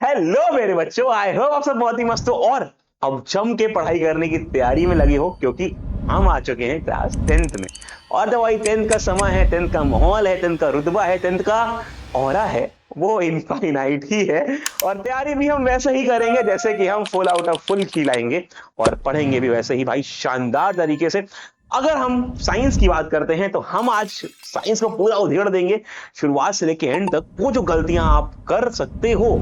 Hello मेरे बच्चों, I hope आप सब बहुत ही मस्त हो और अब जम के पढ़ाई करने की तैयारी में लगे हो, क्योंकि हम आ चुके हैं क्लास 10th में। और जब वही 10th का समय है, 10th का माहौल है, 10th का रुतबा है, 10th का ऑरा है, वो इनफाइनाइट ही है। और तैयारी भी हम वैसे ही करेंगे जैसे कि हम फुल आउट ऑफ फुल खिलाएंगे और पढ़ेंगे भी वैसे ही भाई, शानदार तरीके से। अगर हम साइंस की बात करते हैं तो हम आज साइंस को पूरा उधेड़ देंगे, शुरुआत से लेकर एंड तक। वो जो गलतियां आप कर सकते हो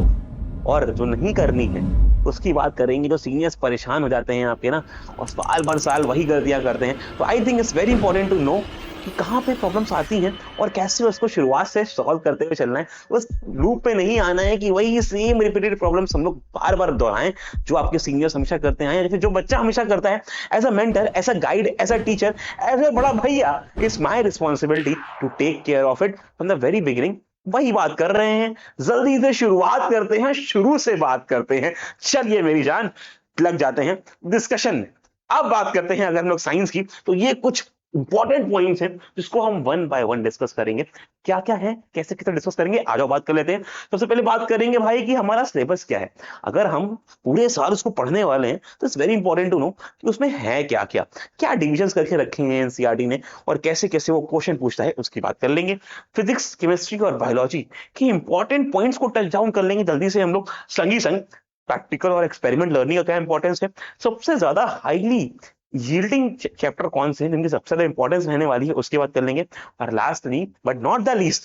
और जो नहीं करनी है उसकी बात करेंगे। जो सीनियर्स परेशान हो जाते हैं आपके ना, और साल भर साल वही गलतियां करते हैं, तो I think it's very important to know कि कहाँ पे प्रॉब्लम्स आती हैं और कैसे उसको शुरुआत से सॉल्व करते हुए चलना है। उस लूप पे नहीं आना है कि वही सेम रिपीटेड प्रॉब्लम्स हम लोग बार बार दोहराएं, जो आपके सीनियर्स हमेशा करते हैं या फिर जो बच्चा हमेशा करता है। As a mentor, as a guide, as a teacher, as a बड़ा भैया, it's my responsibility to take care of it from the very beginning. वही बात कर रहे हैं, जल्दी से शुरुआत करते हैं, शुरू से बात करते हैं। चलिए मेरी जान, लग जाते हैं डिस्कशन में। अब बात करते हैं अगर हम लोग साइंस की, तो ये कुछ इंपॉर्टेंट पॉइंट्स हैं जिसको हम वन बाय वन डिस्कस करेंगे। क्या क्या है, कैसे कैसे डिस्कस करेंगे, आ जाओ बात कर लेते हैं। सबसे पहले बात करेंगे भाई कि हमारा सिलेबस क्या है। अगर हम पूरे साल उसको पढ़ने वाले हैं तो it's very important to know कि उसमें है क्या क्या, क्या डिविजन्स करके रखे हैं एनसीईआरटी ने, और कैसे कैसे वो क्वेश्चन पूछता है उसकी बात कर लेंगे। फिजिक्स, केमिस्ट्री और बायोलॉजी के इंपॉर्टेंट पॉइंट्स को टच डाउन कर लेंगे जल्दी से हम लोग, संगी संग प्रैक्टिकल और एक्सपेरिमेंट लर्निंग का क्या इंपॉर्टेंस है, सबसे ज्यादा हाईली यील्डिंग चैप्टर कौन से हैं जिनकी सबसे ज्यादा इंपॉर्टेंस रहने वाली है, उसकी बात कर लेंगे। और lastly but not the least,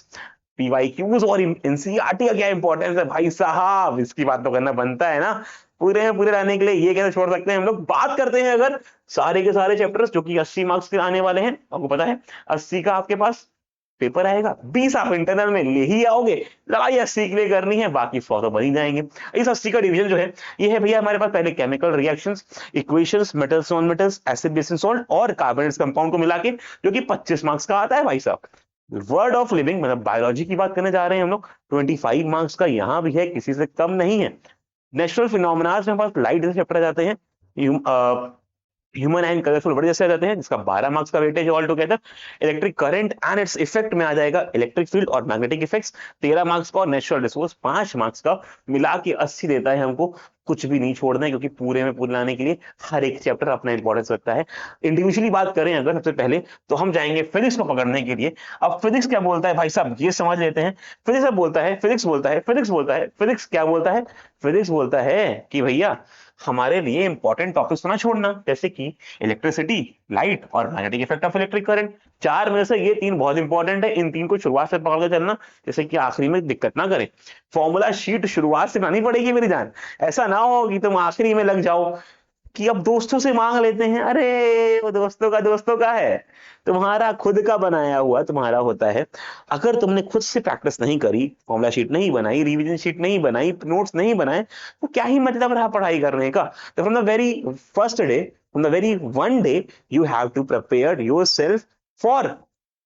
PYQs और एनसीईआरटी का क्या इंपॉर्टेंस है भाई साहब, इसकी बात तो करना बनता है ना। पूरे में पूरे रहने के लिए ये कैसे छोड़ सकते हैं हम लोग। बात करते हैं अगर सारे के सारे चैप्टर्स जो कि 80 मार्क्स के आने वाले हैं, आपको पता है 80 का आपके पास पेपर आएगा, 20 आप इंटरनल में ले ही आओगे। लड़ाई 80 के लिए करनी है, बाकी 100 तो बन ही जाएंगे। इस 80 का डिवीजन जो है ये है भैया हमारे पास, पहले chemical reactions, equations, metals non metals, acid base and salt और कार्बोनेट्स कंपाउंड को मिला के, जो कि 25 मार्क्स का आता है भाई साहब। वर्ड ऑफ लिविंग मतलब बायोलॉजी की बात करने जा रहे हैं हम लोग, 25 मार्क्स का यहां भी है, किसी से कम नहीं है। नेचुरल फिनोमेनाज में हमारे पास लाइट जैसे चैप्टर आ जाते हैं, ह्यूमन एंड कलरफुल वर्ड जैसे आ जाते हैं, जिसका 12 मार्क्स का weightage all together. Electric current and its effect में आ जाएगा इलेक्ट्रिक फील्ड और मैग्नेटिक इफेक्ट्स, 13 मार्क्स का, और नेचुरल रिसोर्स 5 मार्क्स का, मिला के 80 देता है हमको। कुछ भी नहीं छोड़ना है, क्योंकि पूरे में पूरे लाने के लिए हर एक चैप्टर अपना इंपॉर्टेंस रखता है। इंडिविजुअली बात करें अगर सबसे पहले, तो हम जाएंगे फिजिक्स को पकड़ने के लिए। अब फिजिक्स क्या बोलता है भाई साहब, ये समझ लेते हैं। फिजिक्स बोलता है, फिजिक्स बोलता है, फिजिक्स बोलता है, फिजिक्स क्या बोलता है, फिजिक्स बोलता है कि भैया हमारे लिए इंपॉर्टेंट टॉपिक्स ना छोड़ना, जैसे कि इलेक्ट्रिसिटी, लाइट और magnetic effect of electric current. चार में से ये तीन बहुत इंपॉर्टेंट है, इन तीन को शुरुआत से पकड़ के चलना, जैसे कि आखिरी में दिक्कत ना करे। फॉर्मूला शीट शुरुआत से बनानी पड़ेगी मेरी जान, ऐसा ना हो कि तुम आखिरी में लग जाओ कि अब दोस्तों से मांग लेते हैं। अरे वो दोस्तों का है, तुम्हारा खुद का बनाया हुआ तुम्हारा होता है। अगर तुमने खुद से प्रैक्टिस नहीं करी, फॉर्मूला शीट नहीं बनाई, रिवीजन शीट नहीं बनाई, नोट्स नहीं बनाए, तो क्या ही मतलब रहा पढ़ाई करने का। तो from the very first day, from the very one day, you have to prepare yourself for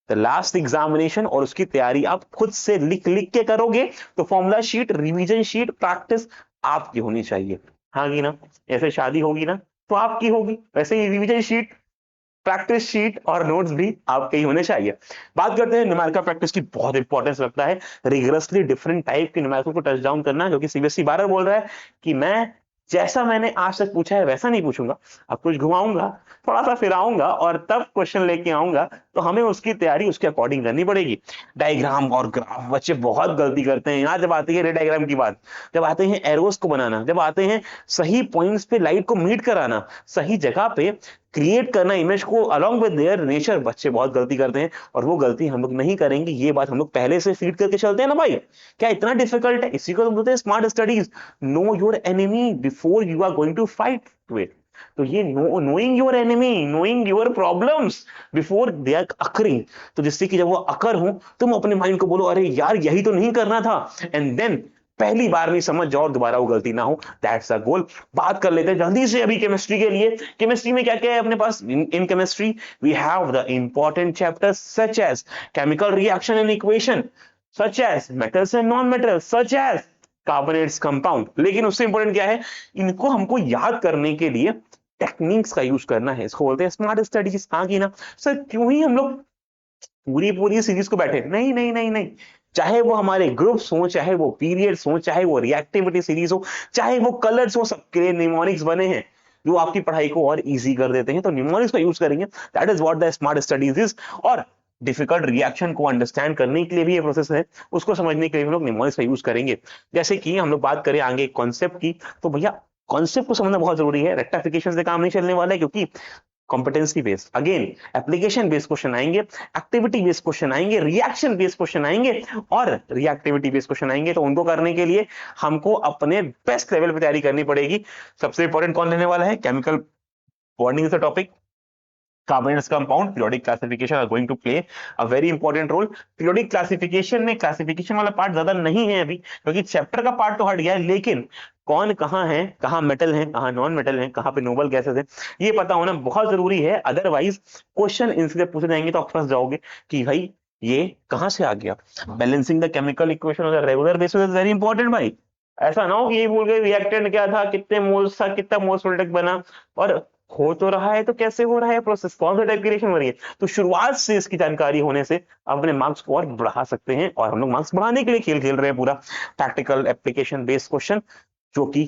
the last examination. और उसकी तैयारी आप खुद से लिख लिख के करोगे, तो formula sheet, revision sheet, practice आपकी होनी चाहिए। हाँ की ना, ऐसे शादी होगी ना तो आपकी होगी, वैसे ही रिवीजन शीट, प्रैक्टिस शीट और नोट्स भी आपके ही होने चाहिए। बात करते हैं न्यूमेरिकल प्रैक्टिस की, बहुत इंपॉर्टेंस रखता है रिगरसली डिफरेंट टाइप के न्यूमेरिकल को टच डाउन करना, जो कि सीबीएसई बार बोल रहा है कि मैं जैसा मैंने आज तक पूछा है वैसा नहीं पूछूंगा, अब कुछ घुमाऊंगा, थोड़ा सा फिराऊंगा और तब क्वेश्चन लेके आऊंगा। तो हमें उसकी तैयारी उसके अकॉर्डिंग करनी पड़ेगी। डायग्राम और ग्राफ बच्चे बहुत गलती करते हैं यहाँ, जब आती है रे डायग्राम की बात, जब आते हैं एरोस को बनाना, जब आते हैं सही पॉइंट्स पे लाइट को मीट कराना, सही जगह पे क्रिएट करना इमेज को अलोंग विद देयर नेचर, बच्चे बहुत गलती करते हैं। और वो गलती हम लोग नहीं करेंगे, ये बात हम लोग पहले से फीड करके चलते हैं ना भाई। क्या इतना डिफिकल्ट है, इसी को तो बोलते हैं smart studies. Know your enemy before you are going to fight with. तो ये knowing your enemy, knowing your problems before they are occurring, तो जिससे कि जब वो अकर हो तुम अपने माइंड को बोलो अरे यार यही तो नहीं करना था, एंड देन पहली बार नहीं समझ जाओ और दोबारा वो गलती ना हो। दैट्स अ गोल। बात कर लेते हैं जल्दी से अभी केमिस्ट्री के लिए। केमिस्ट्री में क्या क्या है अपने पास, in chemistry we have the important chapters such as chemical reaction and equation, such as metals and non metals, such as carbonates compound. लेकिन उससे इंपॉर्टेंट क्या है, इनको हमको याद करने के लिए टेक्निक्स का यूज करना है, इसको बोलते हैं स्मार्ट स्टडीज। हाँ की ना सर, क्यों ही हम लोग पूरी पूरी सीरीज को बैठे, नहीं नहीं नहीं नहीं, चाहे वो हमारे ग्रुप्स हो, चाहे वो पीरियड्स हो, चाहे वो रिएक्टिविटी सीरीज हो, चाहे वो कलर्स हो, सबके लिए निमोनिक्स बने हैं जो आपकी पढ़ाई को और इजी कर देते हैं। तो निमोनिक्स का यूज करेंगे, that is what the smart studies is. और डिफिकल्ट रिएक्शन को अंडरस्टैंड करने के लिए भी ये प्रोसेस है, उसको समझने के लिए हम लोग निमोनिक्स का यूज करेंगे। जैसे कि हम लोग बात करें आगे कॉन्सेप्ट की, तो भैया कॉन्सेप्ट को समझना बहुत जरूरी है। रेक्टिफिकेशन से काम नहीं चलने वाला है, क्योंकि competency based, again application based question आएंगे, एक्टिविटी बेस्ड क्वेश्चन आएंगे, रिएक्शन बेस्ड क्वेश्चन आएंगे और रिएक्टिविटी बेस्ड क्वेश्चन आएंगे। तो उनको करने के लिए हमको अपने बेस्ट लेवल पे तैयारी करनी पड़ेगी। सबसे इंपॉर्टेंट कौन लेने वाला है? Chemical bonding is the topic. Carbonates compound periodic classification are going to play a very important role. Periodic classification में क्लासिफिकेशन वाला पार्ट ज्यादा नहीं है अभी, क्योंकि चैप्टर का पार्ट तो हट गया है, लेकिन कौन कहाँ है, कहाँ मेटल है, कहाँ नॉन मेटल है, कहाँ पे नोबल गैसेस है, ये पता होना बहुत जरूरी है। अदरवाइज क्वेश्चन इनसे पूछे जाएंगे तो आप फंस जाओगे कि भाई ये कहाँ से आ गया। Balancing the chemical equation on a regular basis is very important भाई। ऐसा ना हो कि ये भूल गए रिएक्टेंट क्या था, कितने मोल्स था, कितना मोल्स प्रोडक्ट बना, और हो तो रहा है तो कैसे हो रहा है प्रोसेस, कौन सा टाइप की रिएक्शन हो रही है। तो शुरुआत से इसकी जानकारी होने से अपने मार्क्स को और बढ़ा सकते हैं, और हम लोग मार्क्स बढ़ाने के लिए खेल खेल रहे हैं पूरा। प्रैक्टिकल एप्लीकेशन बेस्ड क्वेश्चन, जो कि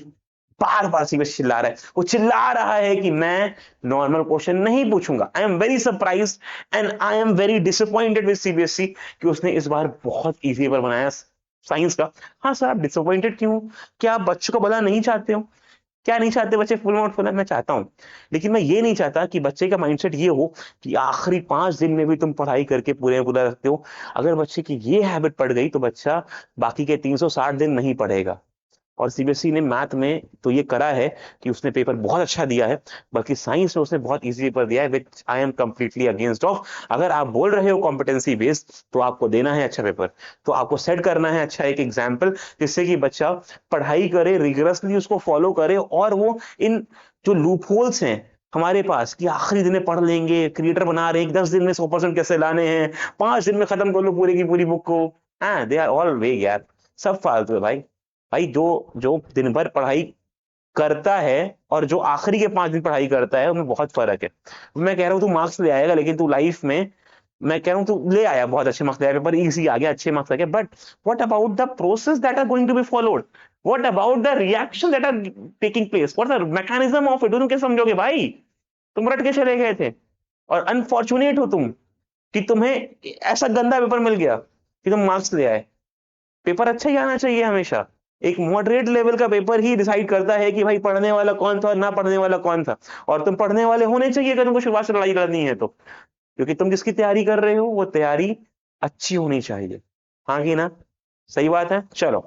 बार बार सीबीएसई चिल्ला रहा है, वो चिल्ला रहा है कि मैं नॉर्मल क्वेश्चन नहीं पूछूंगा। I am very surprise and I am very disappointed with CBSE कि उसने इस बार बहुत इजी पेपर बनाया साइंस का। हाँ सर, आप डिसअपॉइंटेड क्यों? क्या आप बच्चों को भला नहीं चाहते हो? क्या नहीं चाहते बच्चे फुल मार्क्स फुल? मैं चाहता हूं, लेकिन मैं ये नहीं चाहता कि बच्चे का माइंडसेट ये हो कि आखिरी 5 दिन में भी तुम पढ़ाई करके पूरे पूरा रखते हो। अगर बच्चे की ये हैबिट पड़ गई तो बच्चा बाकी के 360 दिन नहीं पढ़ेगा। और सीबीएसई ने मैथ में तो ये करा है कि उसने पेपर बहुत अच्छा दिया है, बल्कि साइंस में उसने बहुत इजी पेपर दिया है, which I am completely against off. अगर आप बोल रहे हो कॉम्पिटेंसी बेस्ड, तो आपको देना है अच्छा पेपर, तो आपको सेट करना है अच्छा एक एग्जाम्पल, जिससे कि बच्चा पढ़ाई करे, रिगरसली उसको फॉलो करे, और वो इन जो लूप होल्स हैं हमारे पास कि आखिरी दिन में पढ़ लेंगे, क्रिएटर बना रहे हैं 10 दिन में 100% कैसे लाने हैं, 5 दिन में खत्म कर लो पूरी की पूरी बुक को, हाँ दे आर ऑल वेग यार, सब फालतू है भाई। भाई जो जो दिन भर पढ़ाई करता है और जो आखिरी के 5 दिन पढ़ाई करता है, उनमें बहुत फर्क है। मैं कह रहा हूँ तू मार्क्स ले आएगा, लेकिन तू लाइफ में, मैं कह रहा हूँ तू ले आया, बहुत अच्छे मार्क्स ले आया, पेपर इजी आ गया, अच्छे मार्क्स आ गए, but what about the process that are going to be followed, what about the reaction that are taking place, what the mechanism of it, तुम क्या समझोगे भाई? तुम रट के चले गए थे, और अनफॉर्चुनेट हो तुम कि तुम्हें ऐसा गंदा पेपर मिल गया कि तुम मार्क्स ले आए। पेपर अच्छा ही आना चाहिए हमेशा। एक मॉडरेट लेवल का पेपर ही डिसाइड करता है कि भाई पढ़ने वाला कौन था और ना पढ़ने वाला कौन था। और तुम पढ़ने वाले होने चाहिए अगर तुमको शुरुआत से लड़ाई करनी है तो, क्योंकि तुम जिसकी तैयारी कर रहे हो वो तैयारी अच्छी होनी चाहिए। हाँ कि ना? सही बात है। चलो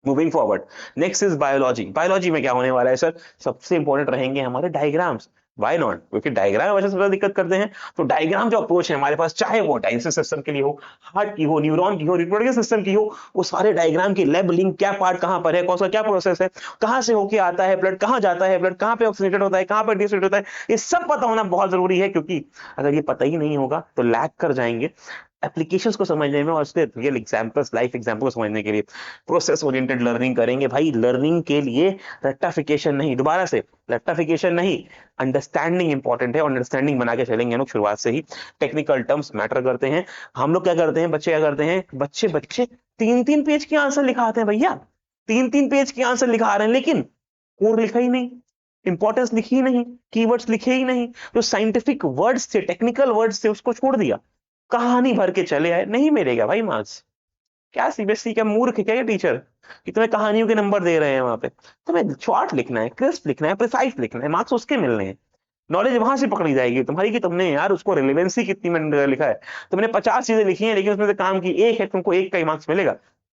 moving forward, next is biology. Biology में क्या होने वाला है सर? सबसे इंपॉर्टेंट रहेंगे हमारे डायग्राम्स। Why not? क्योंकि डायग्राम वजह से ज्यादा दिक्कत करते हैं। तो डायग्राम जो अप्रोच है हमारे पास, चाहे वो डाइजेस्टिव सिस्टम के लिए हो, हार्ट की हो, न्यूरॉन की हो, रिप्रोडक्टिव सिस्टम की हो, वो सारे डायग्राम की लेब लिंक, क्या पार्ट कहां पर है, कौन सा क्या प्रोसेस है, कहां से होके आता है ब्लड, कहां जाता है ब्लड, कहां पे ऑक्सीनेटेड होता है, कहां पे डिसोसिएटेड होता है, ये सब पता होना बहुत जरूरी है। क्योंकि अगर ये पता ही नहीं होगा तो लैग कर जाएंगे एप्लीकेशंस को समझने में, और उसके रियल एग्जांपल्स, लाइफ एग्जांपल को समझने के लिए। प्रोसेस ओरिएंटेड लर्निंग करेंगे भाई। लर्निंग के लिए रेक्टिफिकेशन नहीं, दोबारा से रेक्टिफिकेशन नहीं, अंडरस्टैंडिंग इंपॉर्टेंट है। अंडरस्टैंडिंग बना के चलेंगे हम लोग शुरुआत से ही। टेक्निकल टर्म्स मैटर करते हैं। हम लोग क्या करते हैं, बच्चे क्या करते हैं, बच्चे बच्चे 3-3 पेज के आंसर लिखाते हैं भैया, 3-3 पेज के आंसर लिखा रहे हैं, लेकिन कोर लिखा ही नहीं, इंपॉर्टेंस लिखी ही नहीं, कीवर्ड्स लिखे ही नहीं, जो साइंटिफिक वर्ड्स थे, टेक्निकल वर्ड्स थे, उसको छोड़ दिया, कहानी भर के चले आए। नहीं मिलेगा भाई मार्क्स। क्या सीबीएसई का मूर्ख है क्या ये टीचर कि तुम्हें कहानियों के नंबर दे रहे हैं? वहां पे तुम्हें शॉर्ट लिखना है, क्रिस्प लिखना है, प्रिसाइज लिखना है, मार्क्स उसके मिलने हैं। नॉलेज वहां से पकड़ी जाएगी तुम्हारी कि तुमने यार उसको रिलेवेंसी कितनी में लिखा है। तुमने 50 चीजें लिखी हैं, लेकिन उसमें से काम की एक है, तुमको एक का ही मार्क्स मिलेगा,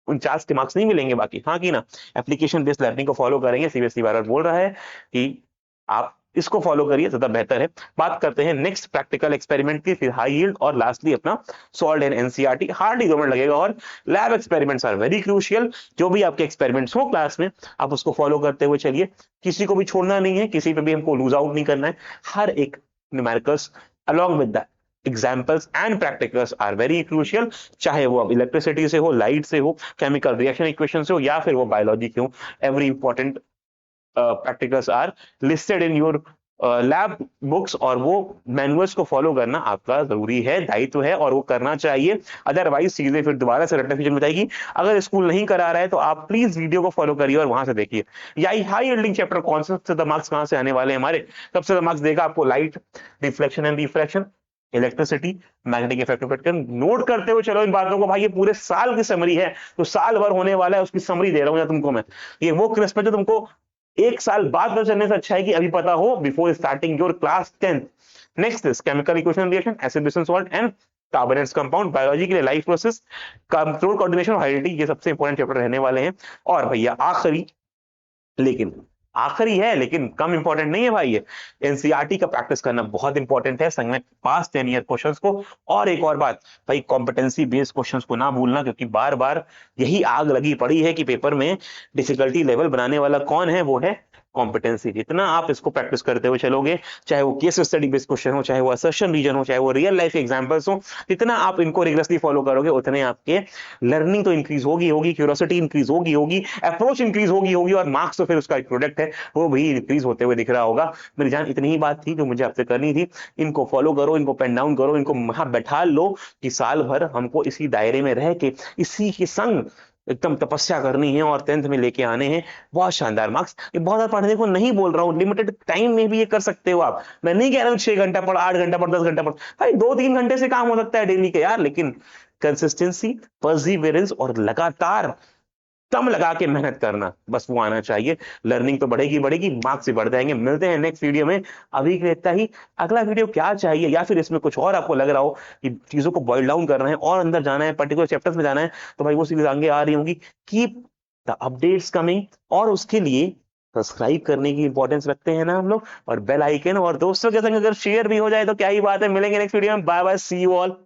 49 के मार्क्स नहीं मिलेंगे बाकी। हाँ कि ना? एप्लीकेशन बेस्ड लर्निंग को फॉलो करेंगे। सीबीएसई बार बार बोल रहा है कि आप इसको फॉलो करिए, ज्यादा बेहतर है। बात करते हैं नेक्स्ट प्रैक्टिकल एक्सपेरिमेंट की, फिर हाई यील्ड, और लास्टली अपना solved and NCERT. Hardly 2 minute लगेगा। और lab experiments are very crucial. जो भी आपके एक्सपेरिमेंट्स हो क्लास में, आप उसको फॉलो करते हुए चलिए, किसी को भी छोड़ना नहीं है, किसी पे भी हमको लूज आउट नहीं करना है। हर एक numericals along with the examples and practicals are very crucial, चाहे वो अब इलेक्ट्रिसिटी से हो, लाइट से हो, केमिकल रिएक्शन इक्वेशन से हो, या फिर वो बायोलॉजी के हो। Every important practicals are listed in your lab books और वो मैनुअल्स को फॉलो करना आपका जरूरी है, दायित्व है और वो करना चाहिए। अदरवाइज चीजें फिर दोबारा से रट्टा हो जाएगी। अगर स्कूल नहीं करा रहा है तो आप प्लीज वीडियो को फॉलो करिए और वहां से देखिए। या हाई यील्डिंग चैप्टर कौन सा, सबसे मार्क्स कहां से आने वाले हैं हमारे, सबसे मार्क्स देगा आपको light, reflection and refraction, electricity, magnetic effect pattern. Note करते हुए चलो इन बातों को भाई, ये पूरे साल की समरी है, तो साल भर होने वाला है उसकी समरी दे रहा हूं तुमको मैं। ये वो क्रिस्प है जो तुमको एक साल बाद पता चलने से अच्छा है कि अभी पता हो, before starting your class 10th। Next is chemical equation reaction, acid base salt and carbonates compound, biology के लिए life process, control coordination, heredity, ये सबसे इंपॉर्टेंट चैप्टर रहने वाले हैं। और भैया आखिरी, लेकिन आखिरी है लेकिन कम इंपॉर्टेंट नहीं है भाई, ये एनसीईआरटी का प्रैक्टिस करना बहुत इंपॉर्टेंट है संग में पास्ट 10 ईयर क्वेश्चंस को। और एक और बात भाई, कॉम्पिटेंसी बेस्ड क्वेश्चंस को ना भूलना, क्योंकि बार बार यही आग लगी पड़ी है कि पेपर में डिफिकल्टी लेवल बनाने वाला कौन है, वो है कॉम्पिटेंसी। जितना आप इसको प्रैक्टिस करते हुए चलोगे, चाहे वो केस स्टडी बेस्ड क्वेश्चन हो, चाहे वो असर्शन रीजन हो, चाहे वो रियल लाइफ एग्जांपल्स हो, जितना आप इनको रिगरसली फॉलो करोगे उतने आपके लर्निंग तो इंक्रीज होगी होगी, क्यूरियोसिटी इंक्रीज होगी होगी, अप्रोच इंक्रीज होगी होगी, और मार्क्स तो फिर उसका एक प्रोडक्ट है, वो भी इंक्रीज होते हुए दिख रहा होगा। मेरी जान इतनी ही बात थी जो मुझे आपसे करनी थी। इनको फॉलो करो, इनको पेन डाउन करो, इनको वहां बैठा लो कि साल भर हमको इसी दायरे में रह के इसी के संग एकदम तपस्या करनी है और 10th में लेके आने हैं बहुत शानदार मार्क्स। ये बहुत ज्यादा पढ़ने को नहीं बोल रहा हूँ, लिमिटेड टाइम में भी ये कर सकते हो आप। मैं नहीं कह रहा हूँ 6 घंटा पढ़, 8 घंटा पढ़, 10 घंटा पढ़, भाई 2-3 घंटे से काम हो सकता है डेली के यार। लेकिन कंसिस्टेंसी, परसिवियरेंस और लगातार दम लगा के मेहनत करना, बस वो आना चाहिए। लर्निंग तो बढ़ेगी बढ़ेगी, मार्क्स भी बढ़ जाएंगे। मिलते हैं नेक्स्ट वीडियो में, अभी के लिए इतना ही। अगला वीडियो क्या चाहिए, या फिर इसमें कुछ और आपको लग रहा हो कि चीजों को बॉइल डाउन करना है और अंदर जाना है, पर्टिकुलर चैप्टर्स में जाना है, तो भाई वो सीरीज आगे आ रही होंगी। कीप द अपडेट्स कमिंग, और उसके लिए सब्सक्राइब करने की इंपॉर्टेंस रखते हैं ना हम लोग, और बेल आइकन, और दोस्तों के संग अगर शेयर भी हो जाए तो क्या ही बात है। मिलेंगे नेक्स्ट वीडियो में, bye bye, see you all.